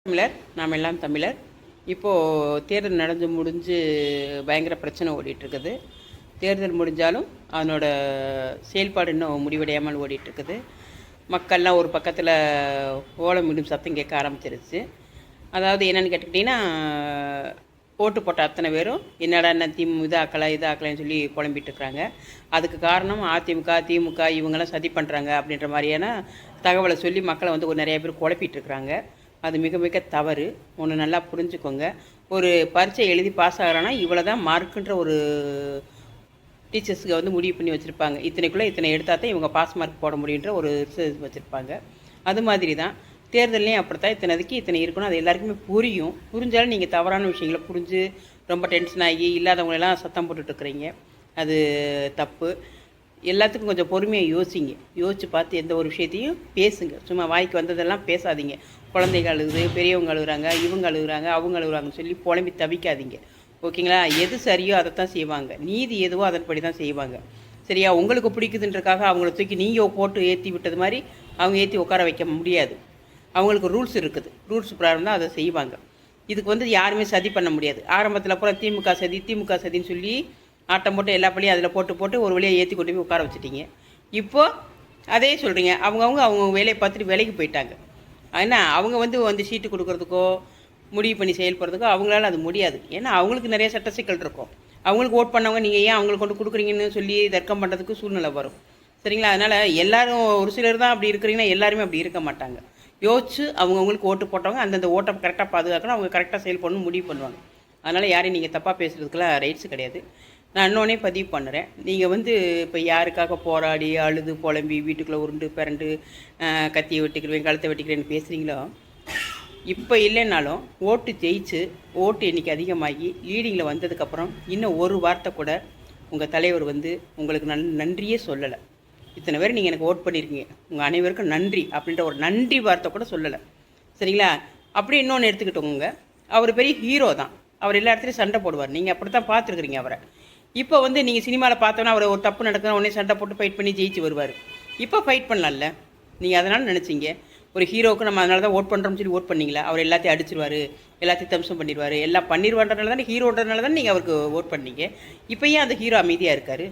தமிழர், நாம் எல்லாம் தமிழர். இப்போது தேர்தல் நடந்து முடிஞ்சு பயங்கர பிரச்சனை ஓடிட்டுருக்குது. தேர்தல் முடிஞ்சாலும் அதனோட செயல்பாடு இன்னும் முடிவடையாமல் ஓடிட்டுருக்குது. மக்கள்லாம் ஒரு பக்கத்தில் ஓலமிடும் சத்தம் கேட்க ஆரம்பிச்சிருச்சு. அதாவது என்னென்னு கேட்டுக்கிட்டிங்கன்னா, ஓட்டு போட்ட அத்தனை பேரும் என்னடா என்ன இதாக்கலான்னு சொல்லி புலம்பிட்டுருக்குறாங்க. அதுக்கு காரணம் அதிமுக, திமுக இவங்கெல்லாம் சதி பண்ணுறாங்க அப்படின்ற மாதிரியான தகவலை சொல்லி மக்களை வந்து நிறைய பேர் குழப்பிட்டுருக்குறாங்க. அது மிக மிக தவறு. ஒன்று நல்லா புரிஞ்சுக்கோங்க. ஒரு பரீட்சை எழுதி பாஸ் ஆகிறான்னா இவ்வளோ தான் மார்க்குன்ற ஒரு டீச்சர்ஸுக்கு வந்து முடிவு பண்ணி வச்சுருப்பாங்க. இத்தனைக்குள்ளே இத்தனை எடுத்தால் தான் இவங்க பாஸ் மார்க் போட முடியுன்ற ஒரு வச்சுருப்பாங்க. அது மாதிரி தான் தேர்தல்லையும் அப்படித்தான். இத்தனைக்கு இத்தனை இருக்கணும். அது எல்லாருக்குமே புரிஞ்சாலும் நீங்கள் தவறான விஷயங்களை புரிஞ்சு ரொம்ப டென்ஷன் ஆகி இல்லாதவங்களெல்லாம் சத்தம் போட்டுட்ருக்குறீங்க. அது தப்பு. எல்லாத்துக்கும் கொஞ்சம் பொறுமையாக யோசித்து பார்த்து எந்த ஒரு விஷயத்தையும் பேசுங்க. சும்மா வாய்க்கு வந்ததெல்லாம் பேசாதீங்க. குழந்தைகள் அழுகுது, பெரியவங்க அழுகுறாங்க, இவங்க அழுகுறாங்க, அவங்க அழுகுறாங்கன்னு சொல்லி புலம்பி தவிக்காதீங்க. ஓகேங்களா? எது சரியோ அதை தான் செய்வாங்க. நீதி எதுவோ அதன்படி தான் செய்வாங்க. சரியா? உங்களுக்கு பிடிக்குதுன்றக்காக அவங்கள தூக்கி நீங்கள் போட்டு ஏற்றி விட்டது மாதிரி அவங்க ஏற்றி உட்கார வைக்க முடியாது. அவங்களுக்கு ரூல்ஸ் இருக்குது. ரூல்ஸ் பிரகாரம் தான் அதை செய்வாங்க. இதுக்கு வந்து யாருமே சதி பண்ண முடியாது. ஆரம்பத்தில் அப்புறம் திமுக சதின்னு சொல்லி ஆட்டம் போட்டு எல்லா பள்ளியும் அதில் போட்டு ஒரு வழியாக ஏற்றி கொண்டு போய் உட்கார வச்சுட்டீங்க. இப்போது அதே சொல்கிறீங்க. அவங்க வேலையை பார்த்துட்டு வேலைக்கு போயிட்டாங்க. ஏன்னா அவங்க வந்து சீட்டு கொடுக்குறதுக்கோ முடிவு பண்ணி செயல்படுறதுக்கோ அவங்களால அது முடியாது. ஏன்னா அவங்களுக்கு நிறைய சட்ட சிக்கல் இருக்கும். அவங்களுக்கு ஓட் பண்ணவங்க நீங்கள் ஏன் அவங்களுக்கு கொண்டு கொடுக்குறீங்கன்னு சொல்லி தர்க்கம் பண்ணுறதுக்கு சூழ்நிலை வரும். சரிங்களா? அதனால் எல்லோரும் ஒரு சிலர் தான் அப்படி இருக்கிறீங்கன்னா எல்லாருமே அப்படி இருக்க மாட்டாங்க. யோசிச்சு அவங்கவுங்களுக்கு ஓட்டு போட்டவங்க அந்தந்த ஓட்டை கரெக்டாக பாதுகாக்கணும். அவங்க கரெக்டாக செயல்படணும் முடிவு பண்ணுவாங்க. அதனால் யாரையும் நீங்கள் தப்பாக பேசுகிறதுக்கெல்லாம் ரைட்ஸ் கிடையாது. நான் இன்னொன்னே பதிவு பண்ணுறேன். நீங்கள் வந்து இப்போ யாருக்காக போராடி அழுது புலம்பி வீட்டுக்குள்ளே உருண்டு பிறண்டு கத்தியை வெட்டிக்கிறேன் கழுத்தை வெட்டிக்கிறேன்னு பேசுகிறீங்களோ, இப்போ இல்லைன்னாலும் ஓட்டு ஜெயிச்சு ஓட்டு எண்ணிக்கை அதிகமாகி லீடிங்கில் வந்ததுக்கப்புறம் இன்னும் ஒரு வார்த்தை கூட உங்கள் தலைவர் வந்து உங்களுக்கு நன்றியே சொல்லலை. இத்தனை பேர் நீங்கள் எனக்கு ஓட் பண்ணியிருக்கீங்க, உங்கள் அனைவருக்கும் நன்றி அப்படின்ற ஒரு நன்றி வார்த்தை கூட சொல்லலை. சரிங்களா? அப்படி இன்னொன்று எடுத்துக்கிட்டோங்க. அவர் பெரிய ஹீரோ தான். அவர் எல்லா இடத்துலையும் சண்டை போடுவார். நீங்கள் அப்படி தான் பார்த்துருக்குறீங்க அவரை. இப்போ வந்து நீங்கள் சினிமாவில் பார்த்தோன்னா அவர் ஒரு தப்பு நடக்குதுன்னா உடனே சண்டை போட்டு ஃபைட் பண்ணி ஜெயிச்சு வருவார். இப்போ ஃபைட் பண்ணலாம்ல. நீங்கள் அதனால் நினச்சிங்க ஒரு ஹீரோவுக்கு நம்ம அதனால தான் ஓட் பண்ணுறோம்னு சொல்லி ஓட் பண்ணிங்களா? அவர் எல்லாத்தையும் அடிச்சிருவார், எல்லாத்தையும் தம்சம் பண்ணிடுவார், எல்லாம் பண்ணிடுவான்றதுனால தானே ஹீரோன்றதுனால தானே நீங்கள் அவருக்கு ஓட் பண்ணீங்க. இப்போ ஏன் அந்த ஹீரோ அமைதியாக இருக்கார்?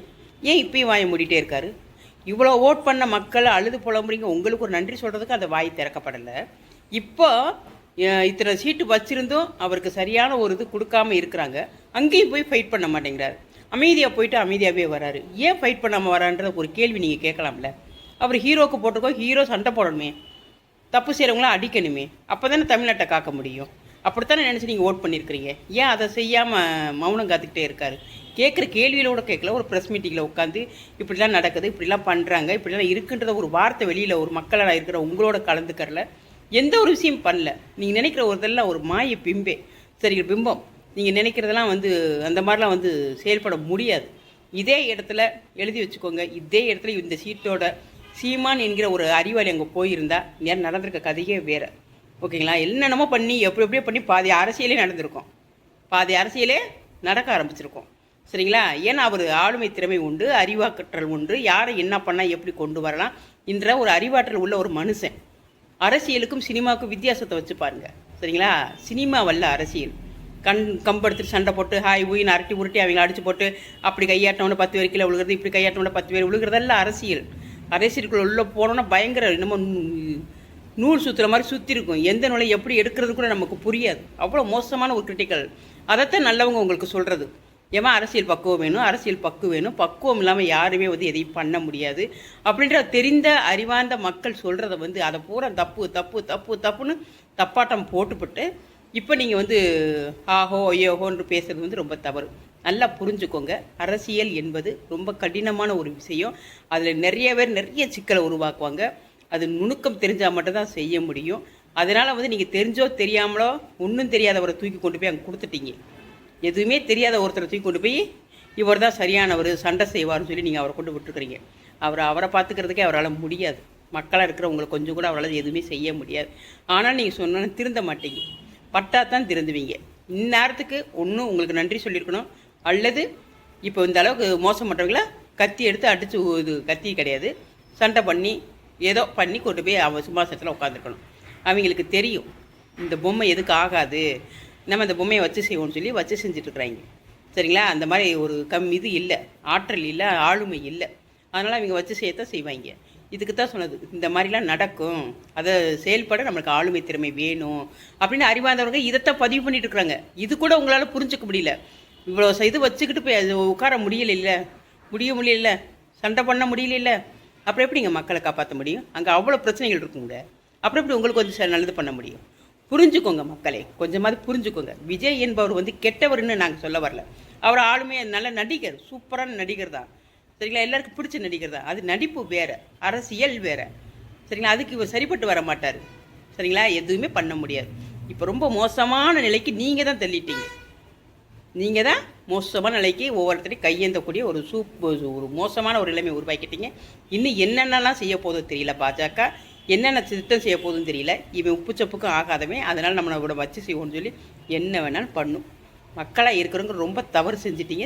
ஏன் இப்போயும் வாயை மூடிட்டே இருக்கார்? இவ்வளோ ஓட் பண்ண மக்கள் அழுது புலம்புறீங்க. உங்களுக்கு ஒரு நன்றி சொல்கிறதுக்கு அந்த வாய் திறக்கப்படலை. இப்போ இத்தனை சீட்டு வச்சுருந்தும் அவருக்கு சரியான ஒரு இது கொடுக்காமல் இருக்கிறாங்க. அங்கேயும் போய் ஃபைட் பண்ண மாட்டேங்கிறார். அமைதியாக போயிட்டு அமைதியாகவே வராரு. ஏன் ஃபைட் பண்ணாமல் வரான்ற ஒரு கேள்வி நீங்கள் கேட்கலாம்ல. அவர் ஹீரோவுக்கு போட்டிருக்கோம். ஹீரோ சண்டை போடணுமே, தப்பு செய்கிறவங்களாம் அடிக்கணுமே. அப்போ தானே தமிழ்நாட்டை காக்க முடியும். அப்படித்தானே நினச்சி நீங்கள் ஓட் பண்ணியிருக்கிறீங்க. ஏன் அதை செய்யாமல் மௌனம் காத்துக்கிட்டே இருக்காரு? கேட்குற கேள்வியிலோட கேட்கல. ஒரு ப்ரெஸ் மீட்டிங்கில் உட்காந்து இப்படிலாம் நடக்குது, இப்படிலாம் பண்ணுறாங்க, இப்படிலாம் இருக்குன்றத ஒரு வார்த்தை வெளியில் ஒரு மக்களாக இருக்கிற உங்களோட கலந்துக்கறல எந்த ஒரு விஷயம் பண்ணல. நீங்கள் நினைக்கிற ஒரு இதெல்லாம் ஒரு மாய பிம்பம். நீங்கள் நினைக்கிறதெல்லாம் வந்து அந்த மாதிரிலாம் வந்து செயல்பட முடியாது. இதே இடத்துல எழுதி வச்சுக்கோங்க. இதே இடத்துல இந்த சீட்டோட சீமான் என்கிற ஒரு அறிவாளி அங்கே போயிருந்தா நேரம் நடந்திருக்க கதையே வேறு. ஓகேங்களா? என்னென்னமோ பண்ணி எப்படியோ பண்ணி பாதி அரசியலே நடந்திருக்கும். பாதி அரசியலே நடக்க ஆரம்பிச்சிருக்கோம். சரிங்களா? ஏன்னா அவர் ஆளுமை திறமை உண்டு, அறிவாற்றல் உண்டு. யாரை என்ன பண்ணால் எப்படி கொண்டு வரலாம் என்ற ஒரு அறிவாற்றல் உள்ள ஒரு மனுஷன். அரசியலுக்கும் சினிமாவுக்கும் வித்தியாசத்தை வச்சு பாருங்கள். சரிங்களா? சினிமாவல்ல அரசியல். கம்பெடுத்துட்டு சண்டை போட்டு ஹாய் ஊயின்னு அரட்டி உருட்டி அவங்க அடித்து போட்டு அப்படி கையாட்டினோட 10 பேர் கீழே விழுகிறது, இப்படி கையாட்டினோட 10 பேர் விழுகிறதெல்லாம் அரசியல். அரசியலுக்குள்ள உள்ளே போனோன்னா பயங்கர நம்ம நூல் சுற்றுற மாதிரி சுற்றி இருக்கும். எந்த நூலை எப்படி எடுக்கிறது கூட நமக்கு புரியாது. அவ்வளோ மோசமான ஒரு கிரிட்டிக்கல். அதைத்தான் நல்லவங்க உங்களுக்கு சொல்கிறது. ஏமா அரசியல் பக்குவம் வேணும், அரசியல் வேணும். பக்குவம் இல்லாமல் யாருமே வந்து எதையும் பண்ண முடியாது அப்படின்ற தெரிந்த அறிவார்ந்த மக்கள் சொல்கிறத வந்து அதை பூரா தப்புன்னு தப்பாட்டம் போட்டுப்பட்டு இப்போ நீங்கள் வந்து ஆஹோ ஐயோஹோன்று பேசுகிறது வந்து ரொம்ப தவறு. நல்லா புரிஞ்சுக்கோங்க. அரசியல் என்பது ரொம்ப கடினமான ஒரு விஷயம். அதில் நிறைய பேர் நிறைய சிக்கலை உருவாக்குவாங்க. அது நுணுக்கம் தெரிஞ்சால் மட்டும்தான் செய்ய முடியும். அதனால் வந்து நீங்கள் தெரிஞ்சோ தெரியாமலோ ஒன்றும் தெரியாதவரை தூக்கி கொண்டு போய் அங்கே கொடுத்துட்டீங்க. எதுவுமே தெரியாத ஒருத்தரை தூக்கி கொண்டு போய் இவர் தான் சரியானவர், சண்டை செய்வார்னு சொல்லி நீங்கள் அவரை கொண்டு விட்டுருக்குறீங்க. அவரை பார்த்துக்கிறதுக்கே அவரால் முடியாது. மக்களாக இருக்கிறவங்களை கொஞ்சம் கூட அவரால் எதுவுமே செய்ய முடியாது. ஆனால் நீங்கள் சொன்னால் திருந்த மாட்டீங்க. பட்டா தான் திருந்துவீங்க. இந்நேரத்துக்கு ஒன்றும் உங்களுக்கு நன்றி சொல்லியிருக்கணும். அல்லது இப்போ இந்த அளவுக்கு மோசம் பண்ணுறவங்கள கத்தி எடுத்து அடித்து இது கத்தி கிடையாது, சண்டை பண்ணி ஏதோ பண்ணி கொண்டு போய் அவன் சிம்மாசனத்தில் உட்காந்துருக்கணும். அவங்களுக்கு தெரியும் இந்த பொம்மை எதுக்கு ஆகாது, நம்ம இந்த பொம்மையை வச்சு செய்வோம்னு சொல்லி வச்சு செஞ்சிட்ருக்குறாங்க. சரிங்களா? அந்த மாதிரி ஒரு இது இல்லை, ஆற்றல் இல்லை, ஆளுமை இல்லை. அதனால் அவங்க வச்சு செய்யத்தான் செய்வாங்க. இதுக்கு தான் சொன்னது, இந்த மாதிரிலாம் நடக்கும், அதை செயல்பட நம்மளுக்கு ஆளுமை திறமை வேணும் அப்படின்னு அறிவார்ந்தவங்க இதைத்தான் பதிவு பண்ணிட்டு இருக்கிறாங்க. இது கூட உங்களால் புரிஞ்சுக்க முடியல. இவ்வளோ இது வச்சுக்கிட்டு போய் அது உட்கார முடியல, சண்டை பண்ண முடியல. அப்புறம் எப்படிங்க மக்களை காப்பாற்ற முடியும்? அங்கே அவ்வளோ பிரச்சனைகள் இருக்குங்க. அப்புறம் எப்படி உங்களுக்கு வந்து நல்லது பண்ண முடியும்? புரிஞ்சுக்கோங்க மக்களே, கொஞ்சமாவது புரிஞ்சுக்கோங்க. விஜய் என்பவர் கெட்டவர்னு நாங்கள் சொல்ல வரல. அவர் ஆளுமையாக நல்ல நடிகர், சூப்பரான நடிகர் தான். சரிங்களா? எல்லாருக்கும் பிடிச்ச நடிகர் தான். அது நடிப்பு வேறு, அரசியல் வேறு. சரிங்களா? அதுக்கு இவர் சரிப்பட்டு வர மாட்டார். சரிங்களா? எதுவுமே பண்ண முடியாது. இப்போ ரொம்ப மோசமான நிலைக்கு நீங்கள் தான் தள்ளிட்டீங்க. நீங்கள் தான் மோசமான நிலைக்கு ஒவ்வொருத்தரையும் கையேந்தக்கூடிய ஒரு மோசமான ஒரு நிலைமை உருவாக்கிட்டீங்க. இன்னும் என்னென்னலாம் செய்ய போதும் தெரியல பாஜக, என்னென்ன திட்டம் செய்ய போதுன்னு தெரியல. இவன் உப்பு சப்புக்கும் ஆகாதவன், அதனால் நம்மளோட வச்சு செய்வோம்னு சொல்லி என்ன வேணாலும் பண்ணும். மக்களாக இருக்கிறவங்க ரொம்ப தவறு செஞ்சிட்டீங்க.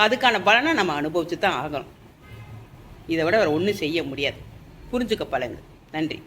அதுக்கான பலனை நம்ம அனுபவிச்சு தான் ஆகணும். இதை விட வேறு ஒன்றும் செய்ய முடியாது. புரிஞ்சுக்க பழங்க. நன்றி.